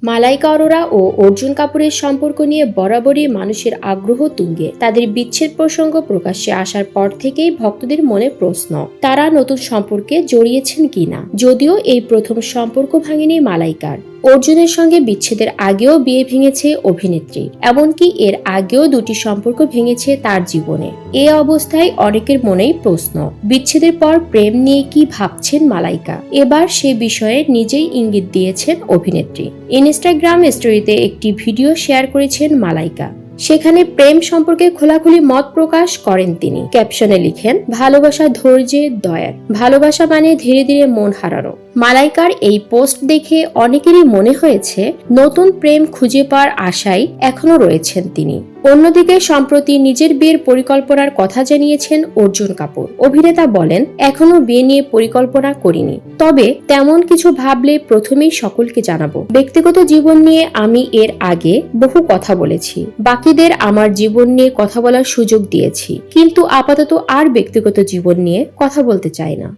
মালাইকা অরোরা ও অর্জুন কাপুরের সম্পর্ক নিয়ে বরাবরই মানুষের আগ্রহ তুঙ্গে। তাদের বিচ্ছেদ প্রসঙ্গ প্রকাশ্যে আসার পর থেকেই ভক্তদের মনে প্রশ্ন, তারা নতুন সম্পর্কে জড়িয়েছেন কিনা। যদিও এই প্রথম সম্পর্ক ভাঙেনি মালাইকার। অর্জুনের সঙ্গে বিচ্ছেদের আগেও বিয়ে ভেঙেছে অভিনেত্রীর, এমনকি এর আগেও দুটি সম্পর্ক ভেঙেছে তার জীবনে। এ অবস্থায় অনেকের মনেই প্রশ্ন, বিচ্ছেদের পর প্রেম নিয়ে কি ভাবছেন মালাইকা। এবার সে বিষয়ে নিজেই ইঙ্গিত দিয়েছেন অভিনেত্রী। ইনস্টাগ্রাম স্টোরিতে একটি ভিডিও শেয়ার করেছেন মালাইকা। সেখানে প্রেম সম্পর্কে খোলাখুলি মত প্রকাশ করেন তিনি। ক্যাপশনে লিখেন, ভালোবাসা ধৈর্যের দয়ার, ভালোবাসা মানে ধীরে ধীরে মন হারানো। মালাইকার এই পোস্ট দেখে অনেকেরই মনে হয়েছে নতুন প্রেম খুঁজে পাওয়ার আশায় এখনো রয়েছেন তিনি। অন্যদিকে সম্প্রতি নিজের বিয়ের পরিকল্পনার কথা জানিয়েছেন অর্জুন কাপুর। অভিনেতা বলেন, এখনো বিয়ে নিয়ে পরিকল্পনা করিনি, তবে তেমন কিছু ভাবলে প্রথমেই সকলকে জানাবো। ব্যক্তিগত জীবন নিয়ে আমি এর আগে বহু কথা বলেছি, বাকিদের আমার জীবন নিয়ে কথা বলার সুযোগ দিয়েছি, কিন্তু আপাতত আর ব্যক্তিগত জীবন নিয়ে কথা বলতে চাই না।